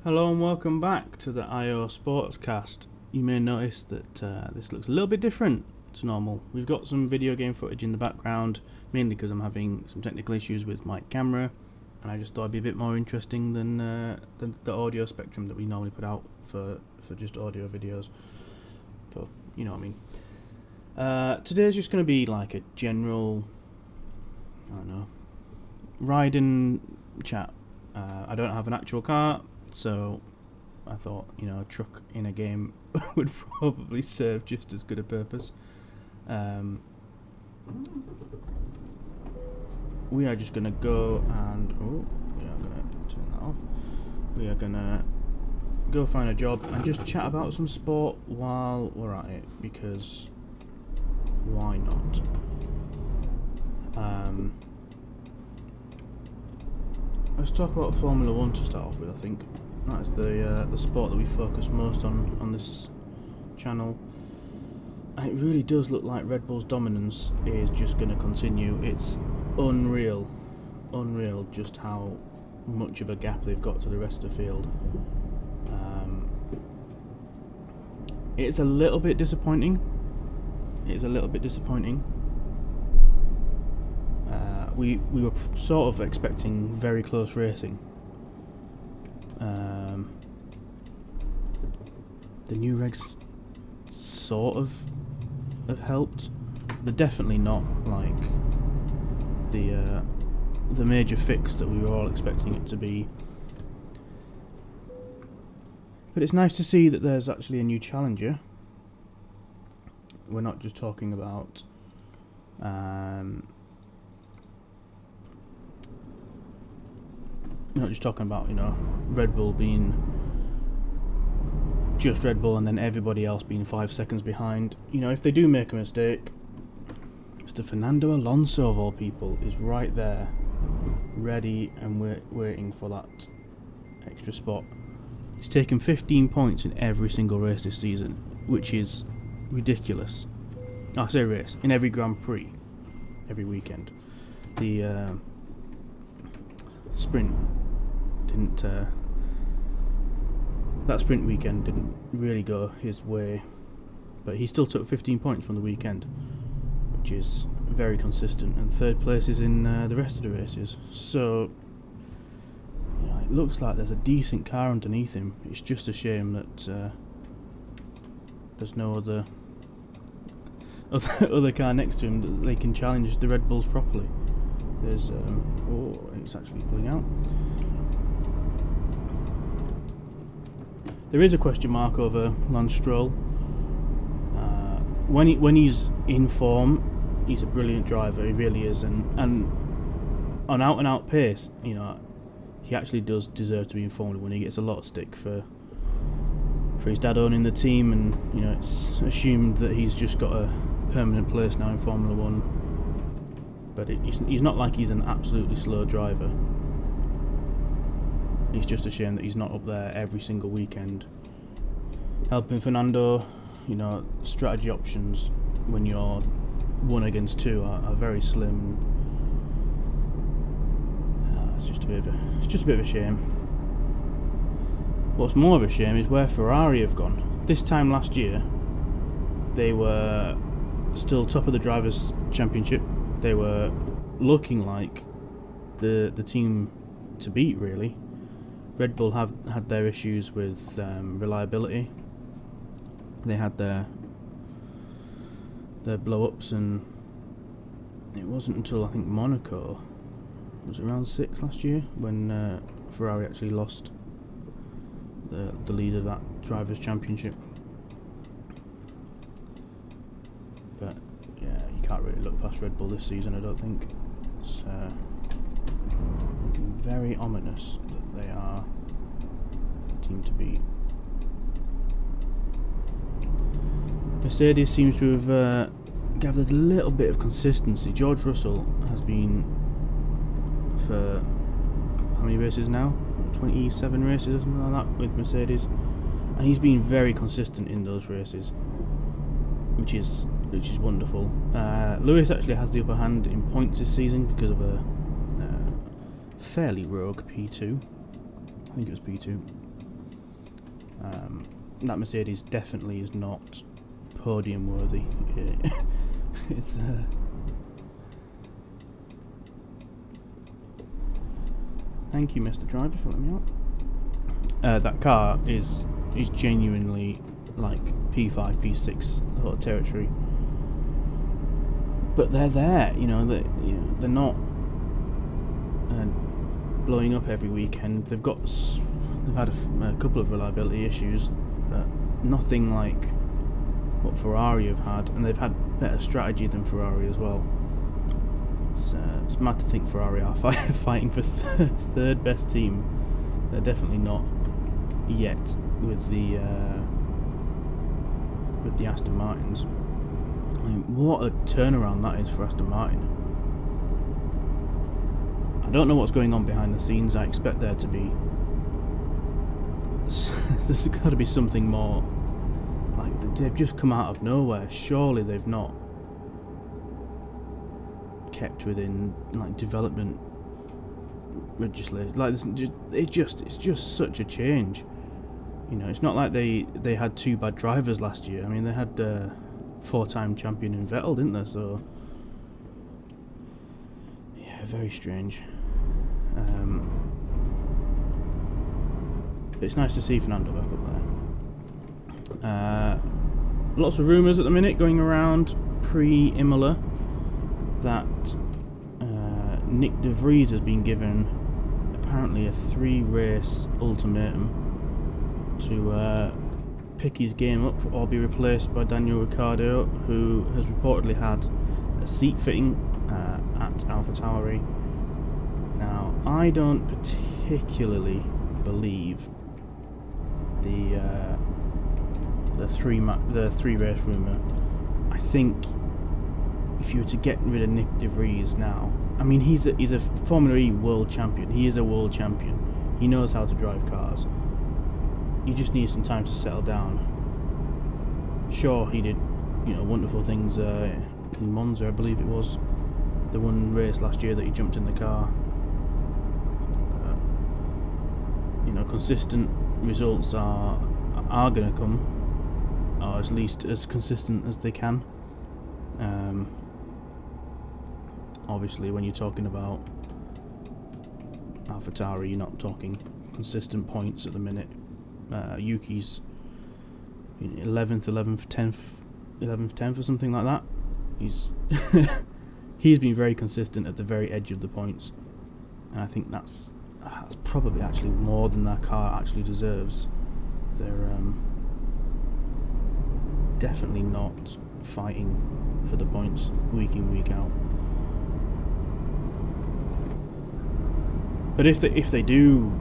Hello and welcome back to the IO Sportscast. You may notice that this looks a little bit different to normal. We've got some video game footage in the background, mainly because I'm having some technical issues with my camera, and I just thought it'd be a bit more interesting than the audio spectrum that we normally put out for just audio videos. So, you know what I mean. Today's just going to be like a general, I don't know, ride and chat. I don't have an actual car, so I thought, a truck in a game would probably serve just as good a purpose. We are just going to go and... we are going to turn that off. We are going to go find a job and just chat about some sport while we're at it, because why not? Let's talk about Formula 1 to start off with. I think that's the sport that we focus most on this channel. And it really does look like Red Bull's dominance is just going to continue. It's unreal just how much of a gap they've got to the rest of the field. It's a little bit disappointing. We were sort of expecting very close racing. The new regs sort of have helped. They're definitely not like the major fix that we were all expecting it to be. But it's nice to see that there's actually a new challenger. We're not just talking about Red Bull being just Red Bull and then everybody else being 5 seconds behind. If they do make a mistake, Mr. Fernando Alonso, of all people, is right there, ready and waiting for that extra spot. He's taken 15 points in every single race this season, which is ridiculous. I say race, in every Grand Prix, every weekend. The sprint didn't... that sprint weekend didn't really go his way, but he still took 15 points from the weekend, which is very consistent, and third place is in the rest of the races. So it looks like there's a decent car underneath him. It's just a shame that there's no other car next to him that they can challenge the Red Bulls properly. There's it's actually pulling out. There is a question mark over Lance Stroll. When he's in form, he's a brilliant driver. He really is, and on out and out pace, he actually does deserve to be in Formula 1. He gets a lot of stick for his dad owning the team, and it's assumed that he's just got a permanent place now in Formula 1. But he's not like he's an absolutely slow driver. It's just a shame that he's not up there every single weekend helping Fernando. Strategy options when you're 1 against 2 are very slim. It's just a bit of a shame. What's more of a shame is where Ferrari have gone. This time last year, they were still top of the Drivers' Championship. They were looking like the team to beat, really. Red Bull have had their issues with reliability. They had their blow-ups, and it wasn't until I think Monaco, was it round 6 last year, when Ferrari actually lost the lead of that Drivers' Championship. But yeah, you can't really look past Red Bull this season, I don't think. It's looking very ominous that they are a team to beat. Mercedes seems to have gathered a little bit of consistency. George Russell has been for how many races now? 27 races or something like that with Mercedes, and he's been very consistent in those races, which is wonderful. Lewis actually has the upper hand in points this season because of a fairly rogue P2. I think it was P2. That Mercedes definitely is not podium worthy. It's thank you, Mr. Driver, for letting me out. That car is genuinely like P5, P6 sort of territory. But they're there, they're not blowing up every weekend. They've had a couple of reliability issues, but nothing like what Ferrari have had, and they've had better strategy than Ferrari as well. It's mad to think Ferrari are fighting for third best team. They're definitely not yet with the Aston Martins. I mean, what a turnaround that is for Aston Martin. I don't know what's going on behind the scenes. I expect there to be there's got to be something more. Like, they've just come out of nowhere. Surely they've not kept within like development legislation. Like, it's just such a change. It's not like they had two bad drivers last year. I mean, they had 4-time champion in Vettel, didn't they? So yeah, very strange. But it's nice to see Fernando back up there. Lots of rumours at the minute going around pre-Imola that Nick De Vries has been given apparently a 3-race ultimatum to pick his game up or be replaced by Daniel Ricciardo, who has reportedly had a seat fitting at AlphaTauri. Now, I don't particularly believe the 3-race rumour. I think if you were to get rid of Nick De Vries now, I mean, he's a Formula E world champion. He is a world champion. He knows how to drive cars. You just need some time to settle down. Sure, he did, wonderful things in Monza, I believe it was, the one race last year that he jumped in the car. Consistent results are going to come, or at least as consistent as they can. Obviously, when you're talking about AlphaTauri, you're not talking consistent points at the minute. Yuki's 11th, 10th or something like that. He's been very consistent at the very edge of the points, and I think that's probably actually more than their car actually deserves. They're definitely not fighting for the points week in, week out. But if they do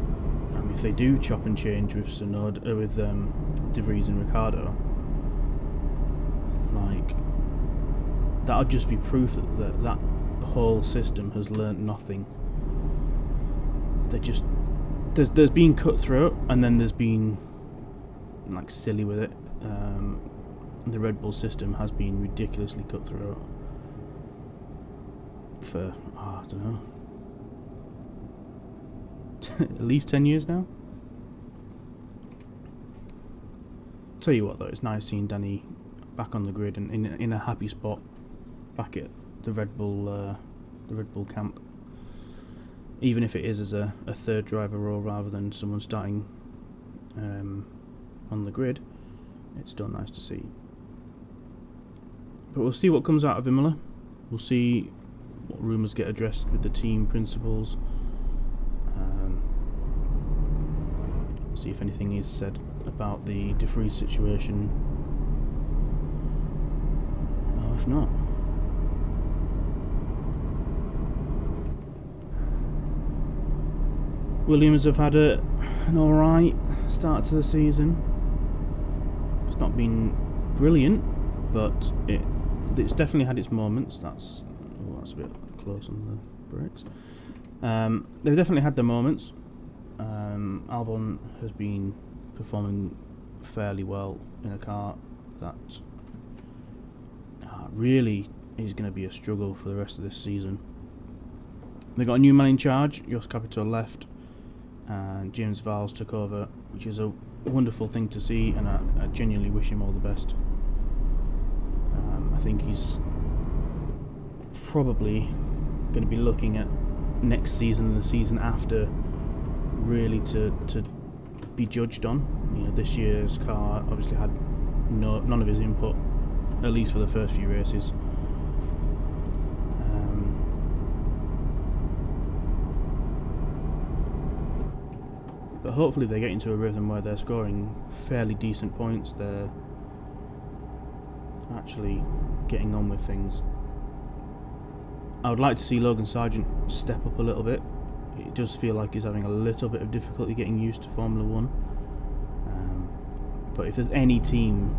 chop and change with with De Vries and Ricciardo, like, that'll just be proof that whole system has learnt nothing. There's been cutthroat, and then there's been like silly with it. The Red Bull system has been ridiculously cutthroat for I don't know, at least 10 years now. Tell you what though, it's nice seeing Danny back on the grid and in a happy spot back at the Red Bull camp. Even if it is as a third driver role rather than someone starting on the grid, it's still nice to see. But we'll see what comes out of Imola. We'll see what rumours get addressed with the team principals. See if anything is said about the De Vries situation. Or if not, Williams have had an alright start to the season. It's not been brilliant, but it's definitely had its moments. That's a bit close on the brakes. They've definitely had their moments. Albon has been performing fairly well in a car that really is going to be a struggle for the rest of this season. They got a new man in charge. Jos Capito left. and James Valls took over, which is a wonderful thing to see, and I genuinely wish him all the best. I think he's probably going to be looking at next season and the season after really to be judged on. You know, this year's car obviously had none of his input, at least for the first few races. But hopefully they get into a rhythm where they're scoring fairly decent points. They're actually getting on with things. I would like to see Logan Sargent step up a little bit. It does feel like he's having a little bit of difficulty getting used to Formula 1. But if there's any team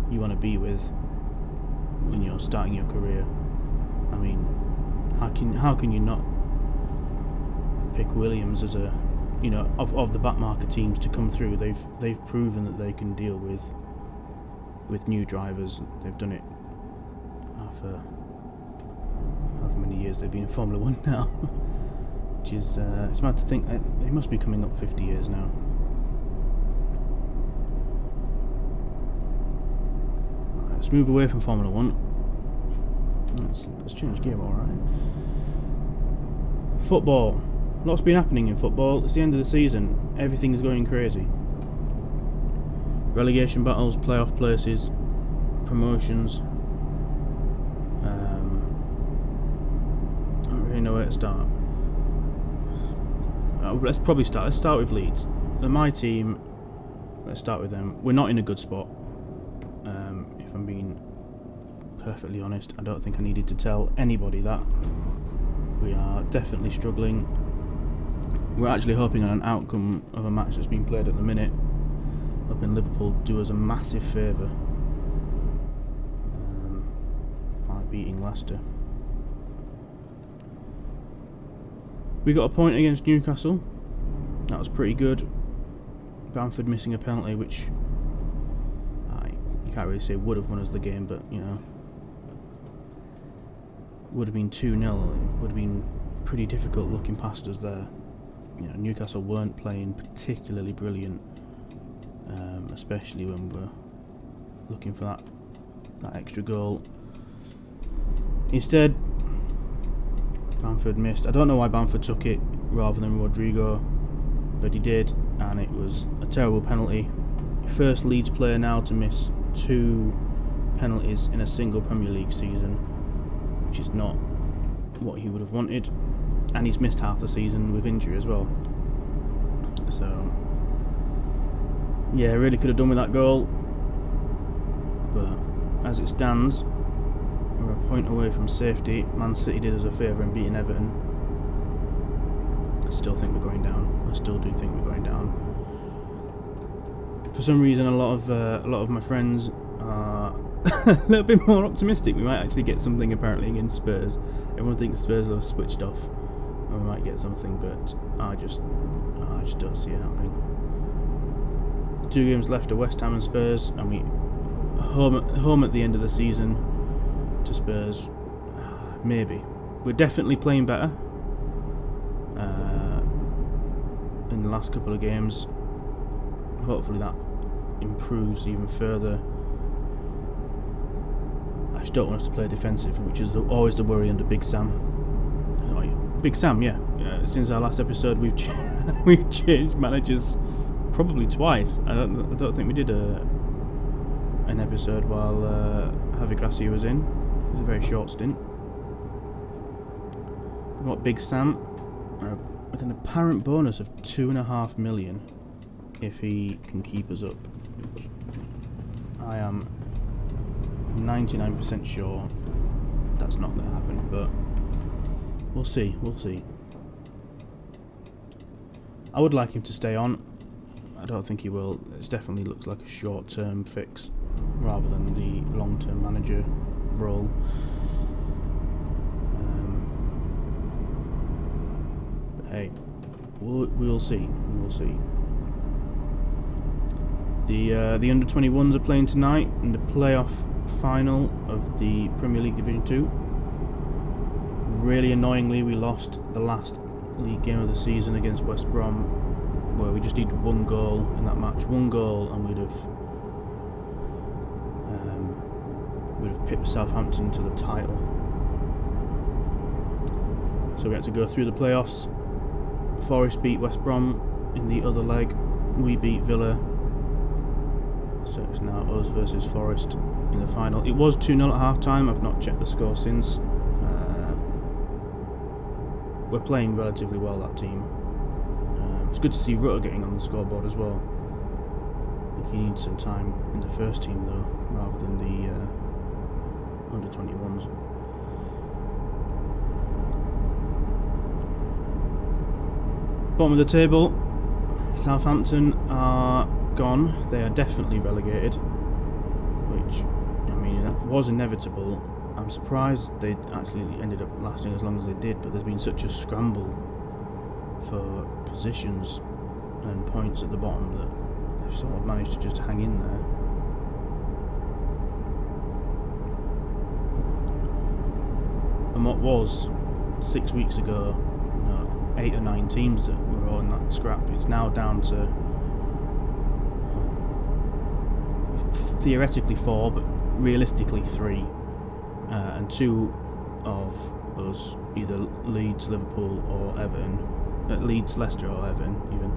you want to be with when you're starting your career, I mean, how can you not pick Williams as a, you know, of the backmarker teams to come through? They've proven that they can deal with new drivers. They've done it for however many years they've been in Formula 1 now. Which is, it's mad to think that they must be coming up 50 years now. Right, let's move away from Formula 1. Let's change gear, alright. Football. Lots been happening in football. It's the end of the season. Everything is going crazy. Relegation battles, playoff places, promotions. I don't really know where to start. Let's start with Leeds. They're my team. Let's start with them. We're not in a good spot. If I'm being perfectly honest, I don't think I needed to tell anybody that. We are definitely struggling. We're actually hoping on an outcome of a match that's being played at the minute, hoping Liverpool do us a massive favour by beating Leicester. We got a point against Newcastle. That was pretty good. Bamford missing a penalty, which you can't really say would have won us the game, but you know, would have been 2-0. It would have been pretty difficult looking past us there. You know, Newcastle weren't playing particularly brilliant, especially when we were looking for that extra goal. Instead, Bamford missed. I don't know why Bamford took it rather than Rodrigo, but he did, and it was a terrible penalty. First Leeds player now to miss 2 penalties in a single Premier League season, which is not what he would have wanted, and he's missed half the season with injury as well. So yeah, really could have done with that goal, but as it stands, we're a point away from safety. Man City did us a favour in beating Everton. I still think we're going down. I still do think we're going down. For some reason, a lot of my friends are a little bit more optimistic. We might actually get something apparently against Spurs. Everyone thinks Spurs are switched off, and we might get something, but I just don't see it happening. 2 games left to West Ham and Spurs, and we home at the end of the season to Spurs. Maybe we're definitely playing better in the last couple of games. Hopefully that improves even further. I just don't want us to play defensive, which is always the worry under Big Sam. Oh, yeah. Big Sam, yeah. Since our last episode, we've changed managers probably twice. I don't think we did an episode while Javi Gracia was in. It was a very short stint. We've got Big Sam with an apparent bonus of 2.5 million if he can keep us up. I am 99% sure that's not going to happen, but we'll see. I would like him to stay on. I don't think he will. It definitely looks like a short-term fix rather than the long-term manager role. But hey, we'll see. The under-21s are playing tonight in the playoff final of the Premier League Division 2. Really annoyingly, we lost the last league game of the season against West Brom, where we just needed one goal in that match, one goal, and we'd have pipped Southampton to the title. So we had to go through the playoffs. Forest beat West Brom in the other leg. We beat Villa. So it's now us versus Forest in the final. It was 2-0 at half time. I've not checked the score since. We're playing relatively well, that team. It's good to see Rutter getting on the scoreboard as well. I think he needs some time in the first team though, rather than the under-21s. Bottom of the table, Southampton are gone. They are definitely relegated, which, I mean, that was inevitable. I'm surprised they actually ended up lasting as long as they did, but there's been such a scramble for positions and points at the bottom that they've sort of managed to just hang in there. And what was 6 weeks ago, 8 or 9 teams that were all in that scrap, it's now down to theoretically 4, but realistically 3, and 2 of us, either Leeds, Liverpool or Everton, Leeds, Leicester or Everton even,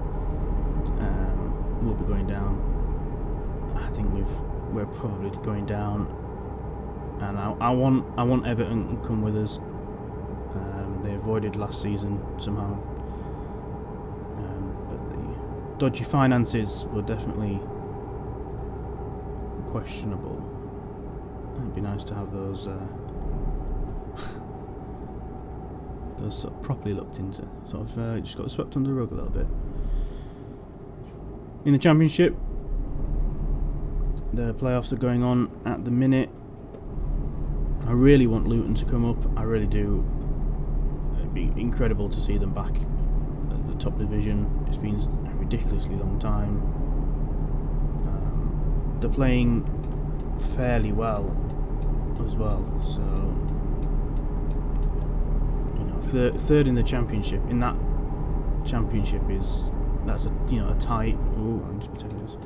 will be going down. I think we're probably going down, and I want Everton to come with us. They avoided last season somehow, but the dodgy finances were definitely questionable. It'd be nice to have those sort of properly looked into. Sort of just got swept under the rug a little bit. In the Championship, the playoffs are going on at the minute. I really want Luton to come up. I really do. It'd be incredible to see them back at the top division. It's been a ridiculously long time. They're playing fairly well as well. So, you know, third in the Championship. In that Championship that's a tight. Oh, I'm just taking this.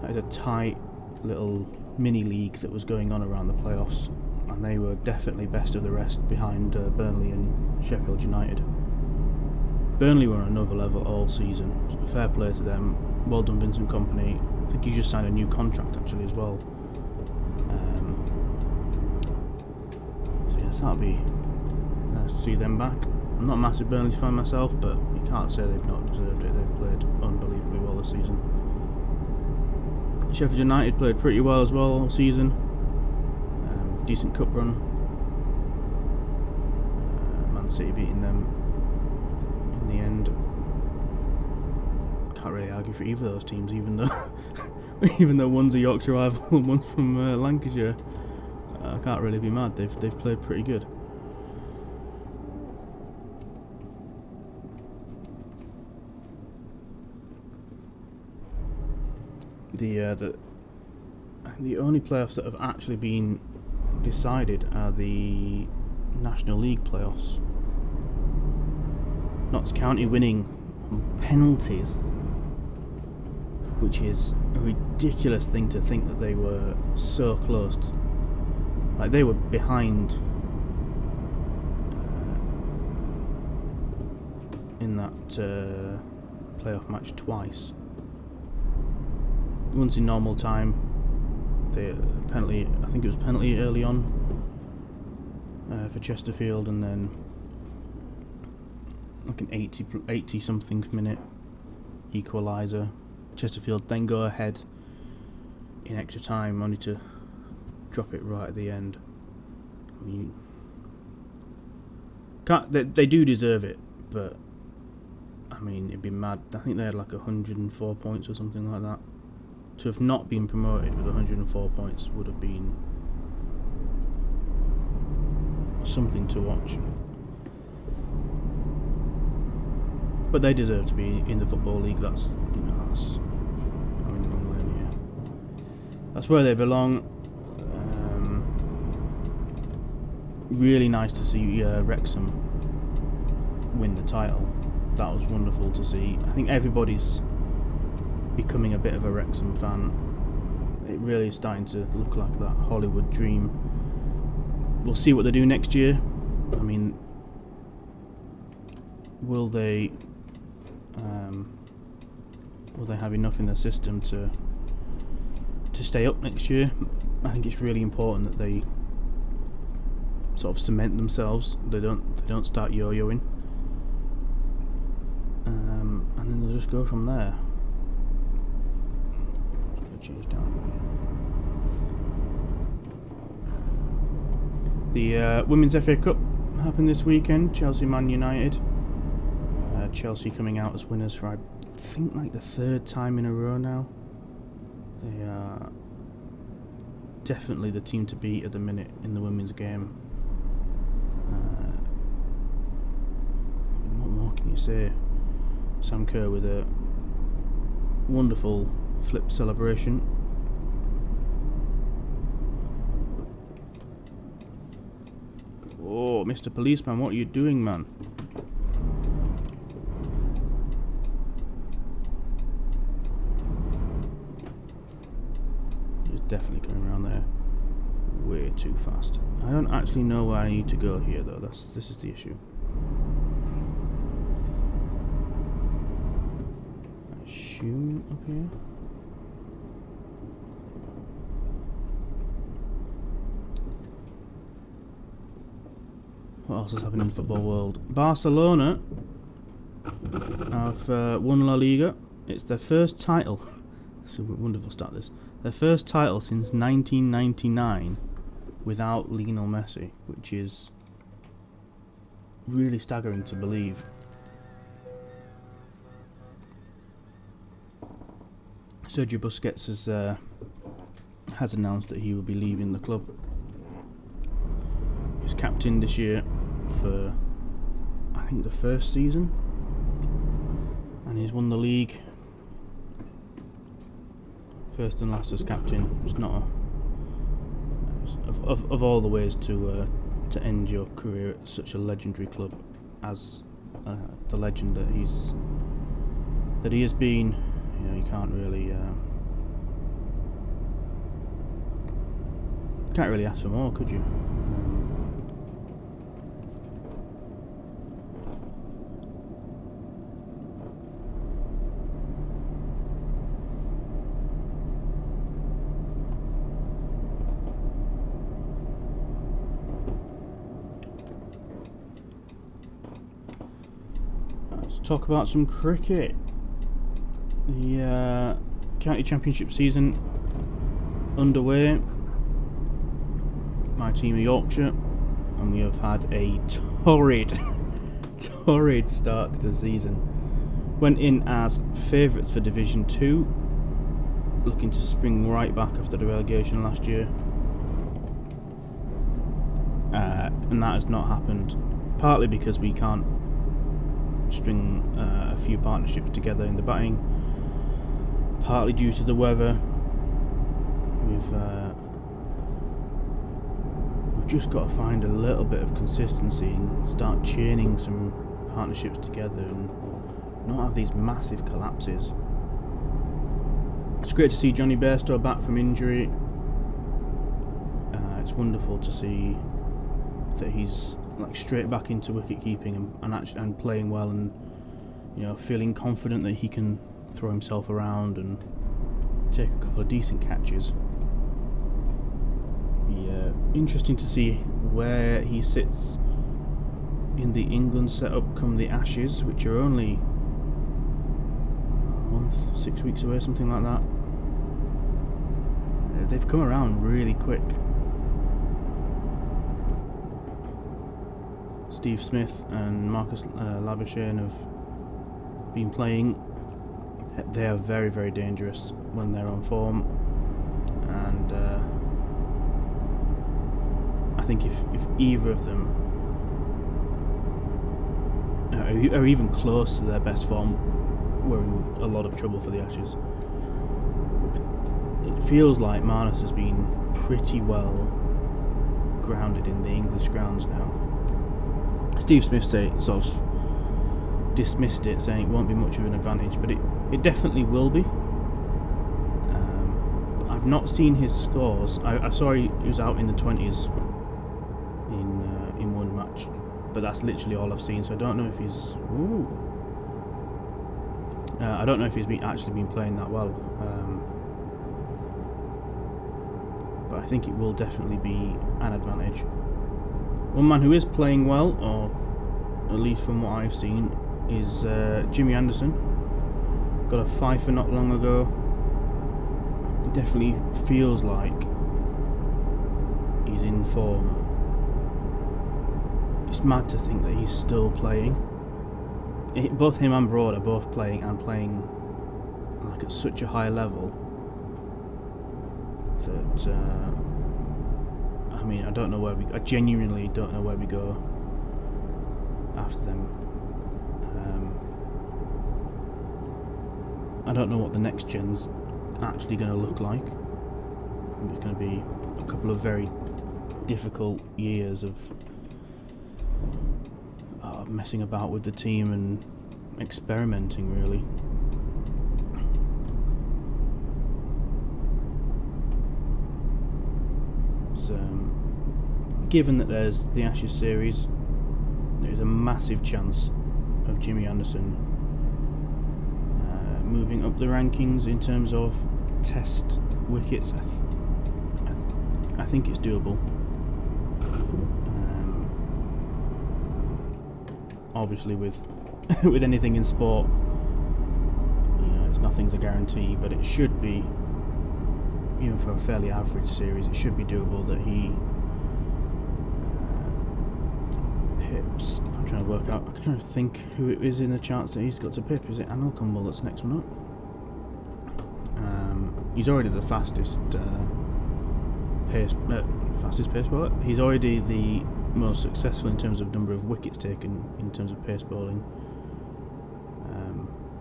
That is a tight little mini league that was going on around the playoffs, and they were definitely best of the rest behind Burnley and Sheffield United. Burnley were on another level all season. Fair play to them. Well done, Vincent Kompany. I think he just signed a new contract actually as well. So yes, that'll be nice to see them back. I'm not a massive Burnley fan myself, but you can't say they've not deserved it. They've played unbelievably well this season. Sheffield United played pretty well as well all season. Decent cup run. Man City beating them in the end. Can't really argue for either of those teams, even though one's a Yorkshire rival and one's from Lancashire. I can't really be mad. They've played pretty good. The only playoffs that have actually been decided are the National League playoffs. Notts County winning on penalties, which is a ridiculous thing to think that they were so close. Like, they were behind in that playoff match twice. Once in normal time, the penalty. I think it was penalty early on for Chesterfield, and then like an 80 something minute equaliser. Chesterfield then go ahead in extra time, only to drop it right at the end. I mean, they do deserve it, but I mean, it'd be mad. I think they had like 104 points or something like that. To have not been promoted with 104 points would have been something to watch. But they deserve to be in the Football League. That's I'm in the wrong lane here. That's where they belong. Really nice to see Wrexham win the title. That was wonderful to see. I think everybody's becoming a bit of a Wrexham fan. It really is starting to look like that Hollywood dream. We'll see what they do next year. I mean, will they have enough in their system to stay up next year? I think it's really important that they sort of cement themselves. They don't start yo-yoing, and then they'll just go from there. Change down. The Women's FA Cup happened this weekend. Chelsea Man United. Chelsea coming out as winners for, I think, like the third time in a row now. They are definitely the team to beat at the minute in the women's game. What more can you say? Sam Kerr with a wonderful flip celebration. Oh, Mr. Policeman, what are you doing, man? He's definitely coming around there way too fast. I don't actually know where I need to go here, though. This is the issue. I assume up here. What else has happened in the football world? Barcelona have won La Liga. It's their first title. It's a wonderful start, this. Their first title since 1999 without Lionel Messi, which is really staggering to believe. Sergio Busquets has announced that he will be leaving the club. He was captain this year for, I think, the first season, and he's won the league first and last as captain. It's not of all the ways to end your career at such a legendary club as the legend that he has been. You know, you can't really ask for more, could you? Let's talk about some cricket. The county championship season underway. My team are Yorkshire, and we have had a torrid start to the season. Went in as favourites for Division 2, looking to spring right back after the relegation last year, and that has not happened, partly because we can't string a few partnerships together in the batting, partly due to the weather. We've just got to find a little bit of consistency and start chaining some partnerships together and not have these massive collapses. It's great to see Johnny Bairstow back from injury. It's wonderful to see that he's like straight back into wicket keeping and playing well, and you know, feeling confident that he can throw himself around and take a couple of decent catches. Interesting to see where he sits in the England setup come the Ashes, which are only a month, 6 weeks away, something like that. They've come around really quick. Steve Smith and Marcus Labuschagne have been playing. They are very, very dangerous when they're on form, and I think if either of them are even close to their best form, we're in a lot of trouble for the Ashes. It feels like Marnus has been pretty well grounded in the English grounds now. Steve Smith sort of dismissed it, saying it won't be much of an advantage, but it definitely will be. I've not seen his scores. I saw he was out in the 20s in one match, but that's literally all I've seen. So I don't know if he's. I don't know if he's actually been playing that well. But I think it will definitely be an advantage. One man who is playing well, or at least from what I've seen, is Jimmy Anderson. Got a fifer not long ago. It definitely feels like he's in form. It's mad to think that he's still playing. Both him and Broad are both playing like at such a high level that I mean, I don't know where I genuinely don't know where we go after them. I don't know what the next gen's actually going to look like. I think it's going to be a couple of very difficult years of messing about with the team and experimenting, really. Given that there's the Ashes series, there's a massive chance of Jimmy Anderson moving up the rankings in terms of test wickets. I think it's doable. Obviously, with with anything in sport, nothing's a guarantee, but it should be, even for a fairly average series, it should be doable that he pips. I'm trying to think who it is in the chance that he's got to pip. Is it Anil Kumble that's next one up? He's already the fastest pace bowler. He's already the most successful in terms of number of wickets taken in terms of pace bowling,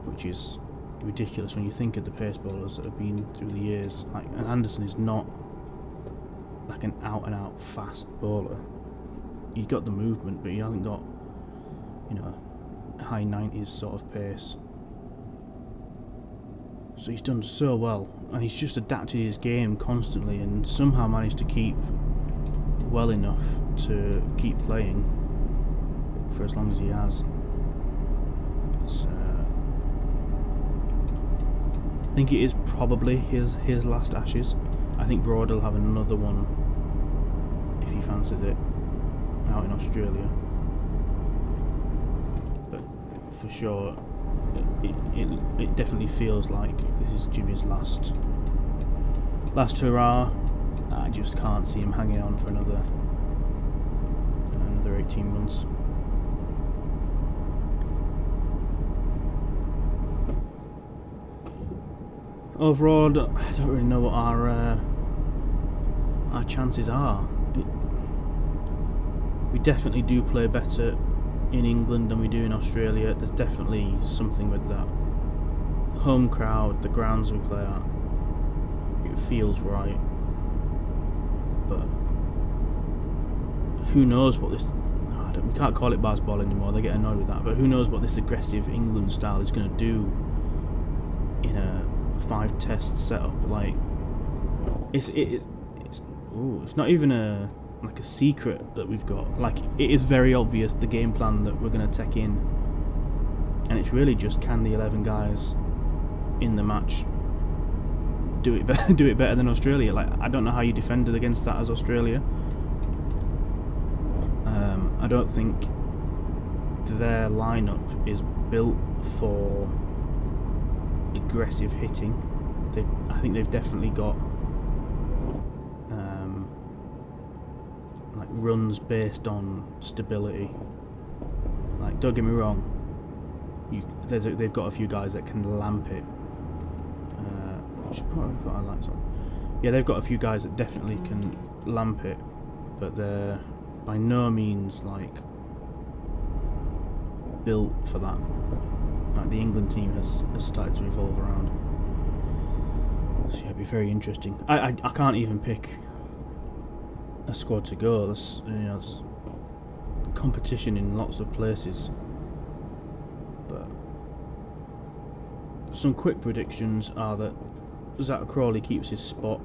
which is ridiculous when you think of the pace bowlers that have been through the years. Like, and Anderson is not like an out and out fast bowler. He's got the movement, but he hasn't got, high 90s sort of pace. So he's done so well, and he's just adapted his game constantly and somehow managed to keep well enough to keep playing for as long as he has. I think it is probably his last Ashes. I think Broad will have another one if he fancies it out in Australia, but for sure it definitely feels like this is Jimmy's last hurrah. I just can't see him hanging on for another 18 months. Overall, I don't really know what our chances are. We definitely do play better in England than we do in Australia. There's definitely something with that home crowd, the grounds we play at. It feels right, but who knows what this? We can't call it baseball anymore. They get annoyed with that. But who knows what this aggressive England style is going to do in a 5-test setup? Like, it's not even a secret that we've got. Like, it is very obvious the game plan that we're going to take in, and it's really just, can the 11 guys in the match do it better than Australia? Like, I don't know how you defended against that as Australia. I don't think their lineup is built for aggressive hitting. I think they've definitely got like runs based on stability. Like, don't get me wrong, they've got a few guys that can lamp it. I should probably put our lights on. Yeah, they've got a few guys that definitely can lamp it, but they're by no means like built for that. Like, the England team has started to revolve around. So yeah, it'd be very interesting. I can't even pick a squad to go. There's competition in lots of places. some quick predictions are that Zach Crawley keeps his spot.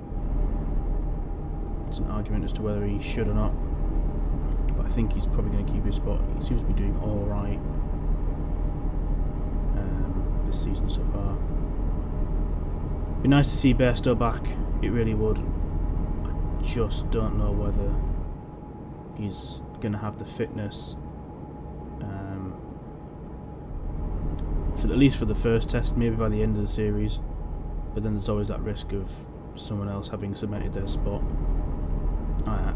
It's an argument as to whether he should or not, but I think he's probably going to keep his spot. He seems to be doing alright this season so far. Be nice to see Bairstow back, it really would. I just don't know whether he's going to have the fitness for at least for the first test, maybe by the end of the series, but then there's always that risk of someone else having cemented their spot.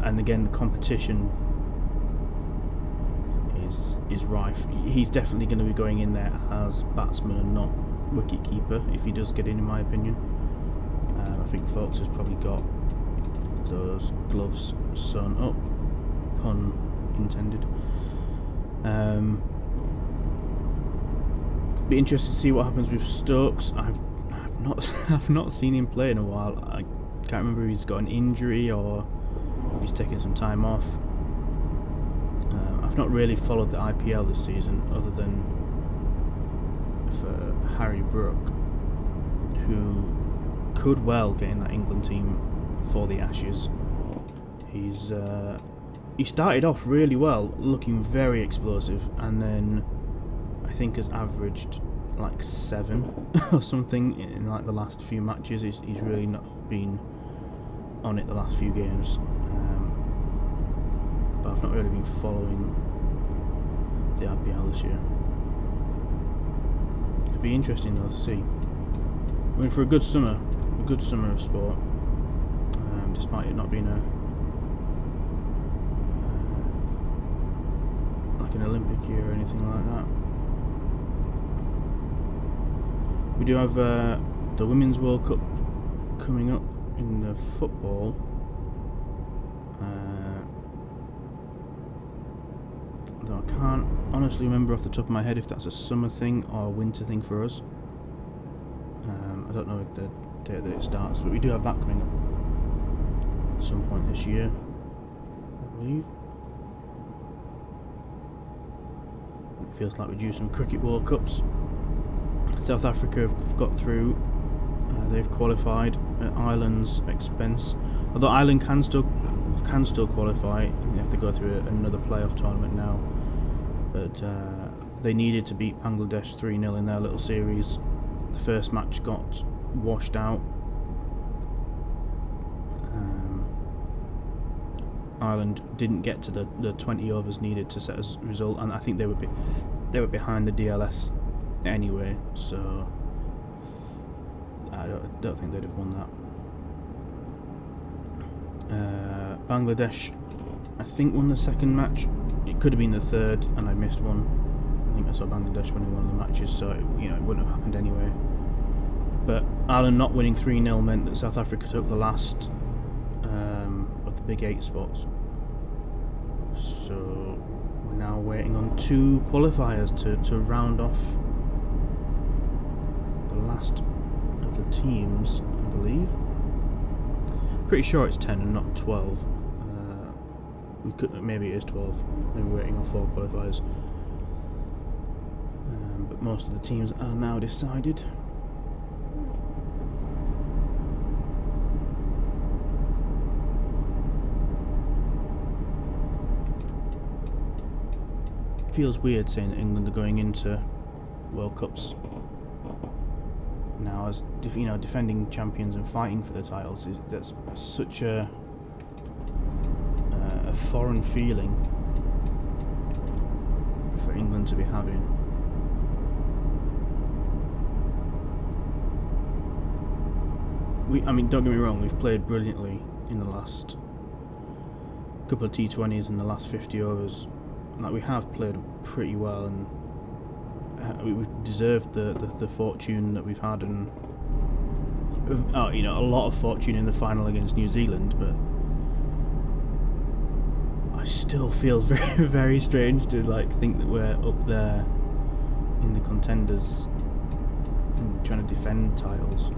And again, the competition is rife. He's definitely going to be going in there as batsman and not wicket keeper if he does get in my opinion. I think Folks has probably got those gloves sewn up, pun intended. Be interested to see what happens with Stokes. I've not seen him play in a while. I can't remember if he's got an injury or if he's taking some time off. I've not really followed the IPL this season, other than for Harry Brook, who could well get in that England team for the Ashes. He started off really well, looking very explosive, and then I think has averaged like 7 or something in like the last few matches. He's really not been on it the last few games, but I've not really been following the IPL this year. It'd be interesting though to see. We're in for a good summer of sport, despite it not being like an Olympic year or anything like that. We do have the Women's World Cup coming up in the football. Though I can't honestly remember off the top of my head if that's a summer thing or a winter thing for us. I don't know the date that it starts, but we do have that coming up at some point this year, I believe. It feels like we do some Cricket World Cups. South Africa have got through. They've qualified at Ireland's expense. Although Ireland can still qualify, they have to go through another playoff tournament now. But they needed to beat Bangladesh 3-0 in their little series. The first match got washed out. Ireland didn't get to the 20 overs needed to set as a result, and I think they were behind the DLS anyway, so I don't think they'd have won that. Bangladesh, I think, won the second match. It could have been the third, and I missed one. I think I saw Bangladesh winning one of the matches, so it wouldn't have happened anyway. But Ireland not winning 3-0 meant that South Africa took the last of the big 8 spots. So we're now waiting on 2 qualifiers to round off the last of the teams, I believe. Pretty sure it's 10 and not 12. Maybe it is 12. Maybe we're waiting on 4 qualifiers. But most of the teams are now decided. Feels weird saying that England are going into World Cups now as defending champions and fighting for the titles. That's such a foreign feeling for England to be having. Don't get me wrong, we've played brilliantly in the last couple of T20s and the last 50 overs. Like, we have played pretty well, and we've deserved the fortune that we've had, and a lot of fortune in the final against New Zealand. But I still feel very, very strange to think that we're up there in the contenders and trying to defend titles.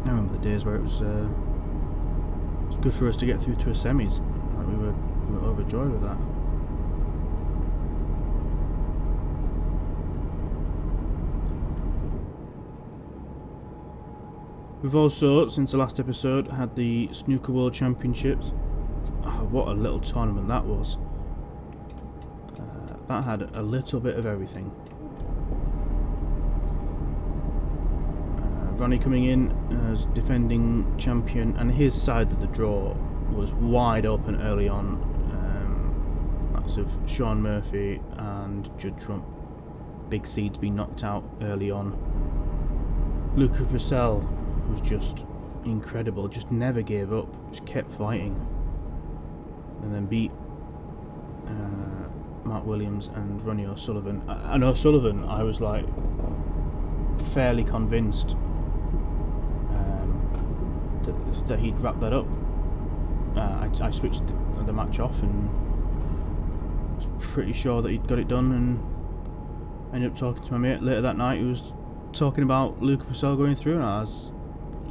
I remember the days where it was good for us to get through to a semis. We were overjoyed with that. We've also, since the last episode, had the Snooker World Championships. Oh, what a little tournament that was. That had a little bit of everything. Ronnie coming in as defending champion, and his side of the draw was wide open early on. That's of Sean Murphy and Judd Trump. Big seeds being knocked out early on. Luca Purcell was just incredible, just never gave up, just kept fighting, and then beat Mark Williams and Ronnie O'Sullivan. And O'Sullivan, I was like fairly convinced that he'd wrap that up. I switched the match off and was pretty sure that he'd got it done, and ended up talking to my mate later that night who was talking about Luca Purcell going through, and I was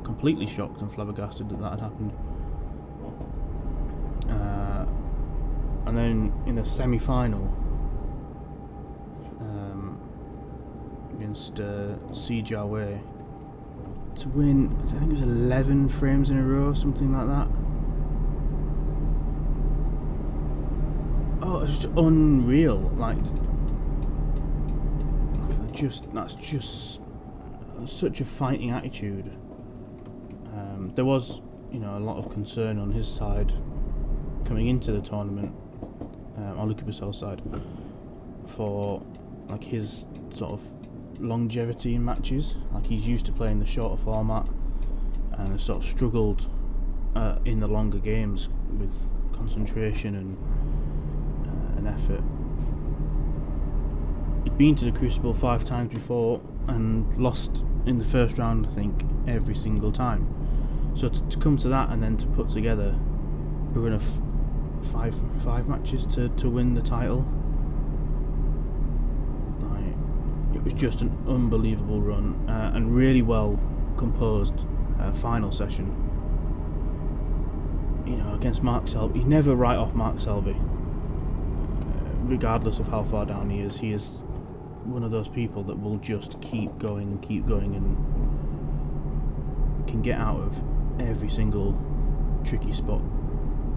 completely shocked and flabbergasted that had happened. And then in the semi-final against Si Jiawei, to win, I think it was 11 frames in a row, something like that. Oh, it's just unreal. Like, that's just such a fighting attitude. There was, a lot of concern on his side coming into the tournament, on Luca Purcell's side, for like his sort of longevity in matches. Like, he's used to playing the shorter format and has sort of struggled in the longer games with concentration and effort. He'd been to the Crucible 5 times before and lost in the first round, I think, every single time. So to come to that and then to put together a run of five matches to win the title, it was just an unbelievable run, and really well composed final session. Against Mark Selby, you never write off Mark Selby, regardless of how far down he is. He is one of those people that will just keep going and can get out of every single tricky spot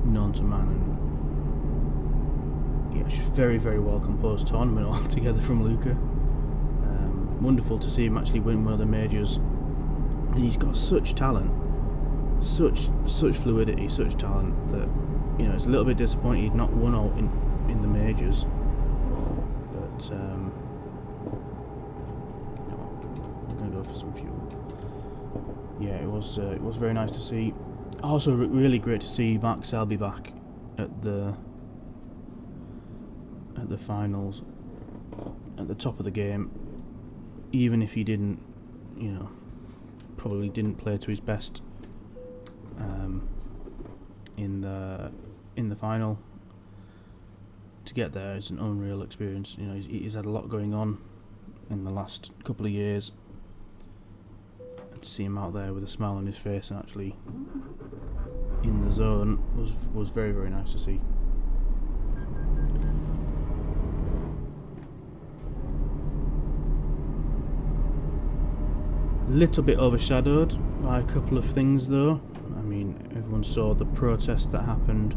known to man. And yeah, just very, very well composed tournament altogether from Luca. Wonderful to see him actually win one of the majors. And he's got such talent, such fluidity, such talent that it's a little bit disappointing he'd not won all in the majors. But we're going to go for some fuel. Yeah, it was very nice to see. Also, really great to see Mark Selby back at the finals, at the top of the game. Even if he didn't, probably didn't play to his best in the final. To get there is an unreal experience. He's had a lot going on in the last couple of years. And to see him out there with a smile on his face and actually in the zone was very, very nice to see. Little bit overshadowed by a couple of things though. I mean, everyone saw the protest that happened.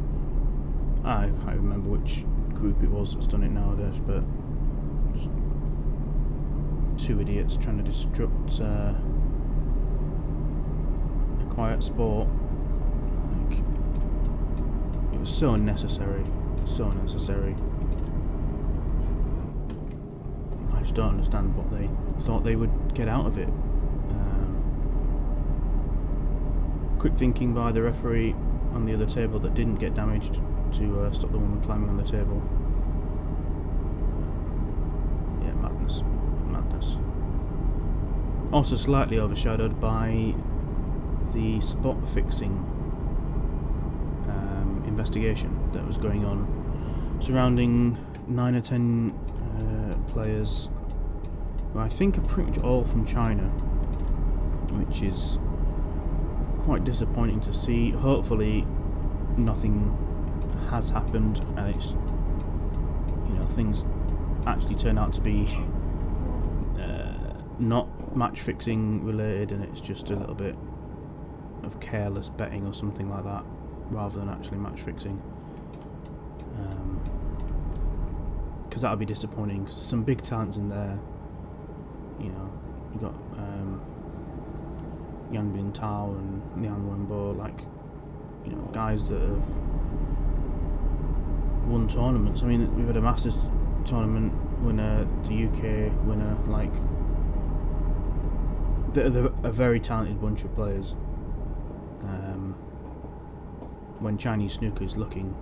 I can't remember which group it was that's done it nowadays, but two idiots trying to disrupt a quiet sport. Like, it was so unnecessary, I just don't understand what they thought they would get out of it. Quick thinking by the referee on the other table that didn't get damaged to stop the woman climbing on the table. Yeah, madness. Also slightly overshadowed by the spot fixing investigation that was going on surrounding 9 or 10 players, who I think are pretty much all from China, which is quite disappointing to see. Hopefully nothing has happened and it's things actually turn out to be not match fixing related, and it's just a little bit of careless betting or something like that, rather than actually match fixing. Because that would be disappointing. Some big talents in there. You know, you got Yan Bin Tao and Liang Wenbo, like, you know, guys that have won tournaments. I mean, we've had a Masters tournament winner, the UK winner, like, they're a very talented bunch of players. When Chinese snooker is looking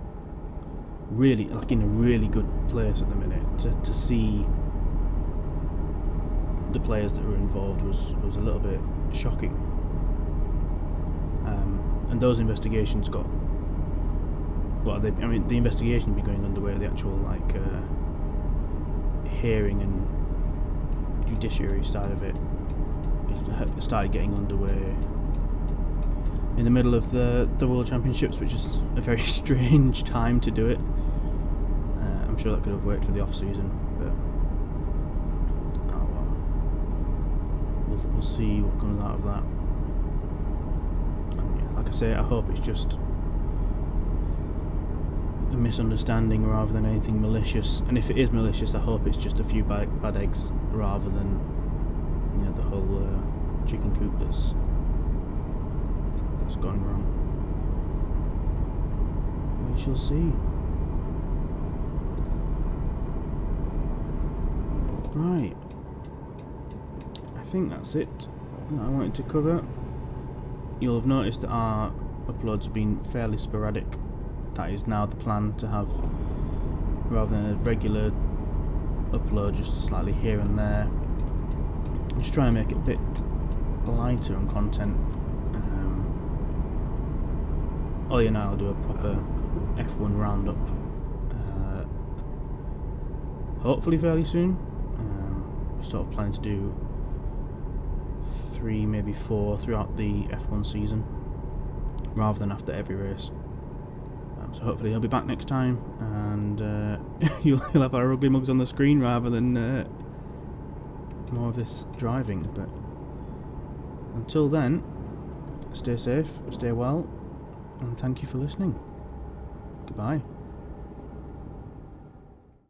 really, like, in a really good place at the minute, to see the players that were involved was a little bit shocking. And those investigations got, well, the investigation will be going underway. The actual, like, hearing and judiciary side of it started getting underway in the middle of the World Championships, which is a very strange time to do it. I'm sure that could have worked for the off season, but oh well. We'll see what comes out of that. And yeah, like I say, I hope it's just a misunderstanding rather than anything malicious. And if it is malicious, I hope it's just a few bad eggs rather than, you know, the whole chicken coop that's gone wrong. We shall see. Right, I think that's it that I wanted to cover. You'll have noticed that our uploads have been fairly sporadic. That is now the plan, to have, rather than a regular upload, just slightly here and there. I'm just trying to make it a bit lighter on content. Oh yeah, now I'll do a proper F1 roundup, hopefully fairly soon. We're sort of planning to do 3, maybe 4 throughout the F1 season, rather than after every race. So hopefully he'll be back next time, and you'll have our ugly mugs on the screen rather than more of this driving. But until then, stay safe, stay well, and thank you for listening. Goodbye.